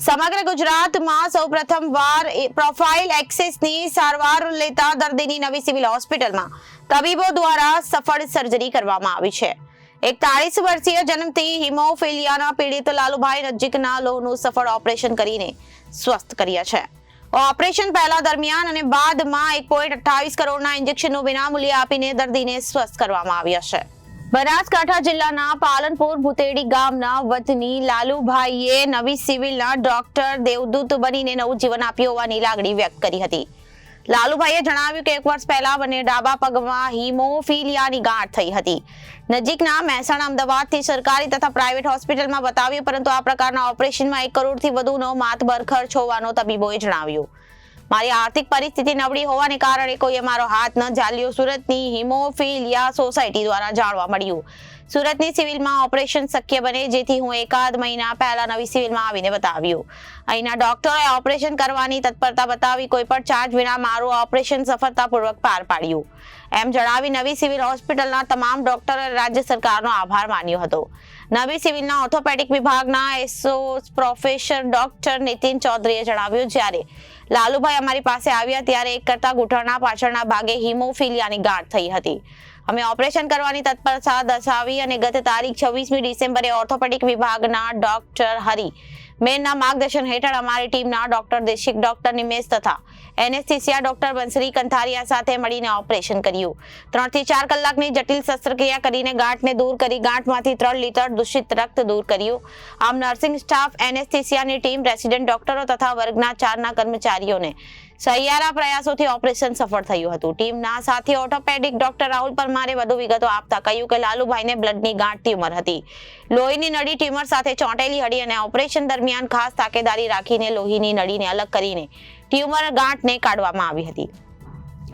સમગ્ર ગુજરાતમાં સૌપ્રથમવાર પ્રોફાઇલ એક્સેસની સારવાર લેતા દર્દીની નવી સિવિલ હોસ્પિટલમાં તબીબો દ્વારા સફળ સર્જરી કરવામાં આવી છે। 41 વર્ષીય જન્મથી હિમોફિલિયાના પીડિત લાલુભાઈ નજીકના લોહીનું સફળ ઓપરેશન કરીને સ્વસ્થ કર્યા છે। ઓપરેશન પહેલા, દરમિયાન અને બાદમાં 1.28 કરોડના ઇન્જેક્શનો વિનામૂલ્યે આપીને દર્દીને સ્વસ્થ કરવામાં આવ્યા છે। બનાસકાંઠા જિલ્લાના પાલનપુર ભુતેડી ગામના વતની લાલુભાઈએ નવી સિવિલના ડોક્ટર દેવદૂત બનીને નવું જીવન આપ્યું હોવાની લાગણી વ્યક્ત કરી હતી। લાલુભાઈએ જણાવ્યું કે 1 વર્ષ પહેલા બંને ડાબા પગમાં હિમોફિલિયાની ગાંઠ થઈ હતી। નજીકના મહેસાણા, અમદાવાદથી સરકારી તથા પ્રાઇવેટ હોસ્પિટલમાં બતાવ્યું, પરંતુ આ પ્રકારના ઓપરેશનમાં 1 કરોડથી વધુનો માતબર ખર્ચ હોવાનો તબીબોએ જણાવ્યું। મારી આર્થિક પરિસ્થિતિ નબળી હોવાને કારણે કોઈએ મારો હાથ ન ઝાલ્યો, સુરતની હિમોફિલિયા સોસાયટી દ્વારા જાણવા મળ્યું। સુરતની સિવિલમાં ઓપરેશન શક્ય બને, જેથી હું એકાદ મહિના પહેલા નવી સિવિલમાં આવીને બતાવ્યું। અહીંના ડોક્ટરોએ ઓપરેશન કરવાની તત્પરતા બતાવી કોઈ પણ ચાર્જ વિના મારું ઓપરેશન સફળતાપૂર્વક પાર પાડ્યું, એમ જણાવી નવી સિવિલ હોસ્પિટલના તમામ ડોક્ટરોએ રાજ્ય સરકારનો આભાર માન્યો હતો। નવી સિવિલના ઓર્થોપેડિક વિભાગના પ્રોફેસર ડોક્ટર નીતિન ચૌધરીએ જણાવ્યું, જ્યારે લાલુભાઈ અમારી પાસે આવ્યા ત્યારે એક કરતા ઘૂંટણના પાછળના ભાગે હિમોફિલિયાની ગાંઠ થઈ હતી। અમે ઓપરેશન કરવાની તત્પરતા દર્શાવી અને ગત તારીખ 26મી ડિસેમ્બરે ઓર્થોપેડિક વિભાગના ડોક્ટર હરી મેનના માર્ગદર્શન હેઠળ અમારી ટીમના ડોક્ટર દેશિક, ડોક્ટર નિમેશ તથા એનેસ્થેસિયા ડોક્ટર બંસરી કંથારિયા સાથે મળીને ઓપરેશન કર્યું। 3 થી 4 કલાકની જટિલ શસ્ત્રક્રિયા કરીને ગાંઠને દૂર કરી ગાંઠમાંથી 3 લીટર દૂષિત રક્ત દૂર કર્યું। આમ નર્સિંગ સ્ટાફ, એનેસ્થેસિયાની ટીમ, રેસિડેન્ટ ડોક્ટરો તથા વર્ગના 4ના કર્મચારીઓને સહિયારા પ્રયાસોથી ઓપરેશન સફળ થયું હતું। ટીમના સાથી ઓર્થોપેડિક ડોક્ટર રાહુલ પરમારે વધુ વિગતો આપતા કહ્યું કે લાલુભાઈને બ્લડની ગાંઠ ટ્યુમર હતી। લોહીની નળી ટ્યુમર સાથે ચોંટેલી હતી અને ઓપરેશન દરમિયાન ખાસ તાકેદારી રાખીને લોહીની નળીને અલગ કરીને ટ્યુમર ગાંઠને કાઢવામાં આવી હતી।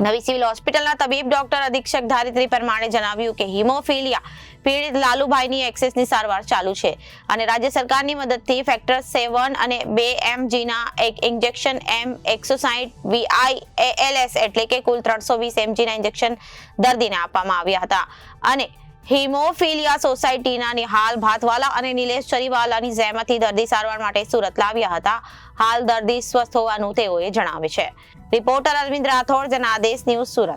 નવી સિવિલ હોસ્પિટલના તબીબ ડોક્ટર અધિક્ષક ધારિત્રી પરમારે જણાવ્યું કે હિમોફિલિયા પીડિત લાલુભાઈની એક્સેસની સારવાર ચાલુ છે અને રાજ્ય સરકારની મદદથી ફેક્ટર 7 અને 2 mgના એક ઇન્જેક્શન M160 VIALS એટલે કે કુલ 320 mgના ઇન્જેક્શન દર્દીને આપવામાં આવ્યા હતા અને હિમોફિલિયા સોસાયટીના નિહાલ ભાતવાલા અને નિલેશ ચરીવાલાની જહેમતથી દર્દી સારવાર માટે સુરત લાવ્યા હતા। હાલ દર્દી સ્વસ્થ હોવાનું તેઓએ જણાવ્યું છે। Reporter Arvind Rathod, Janadesh news, Surat.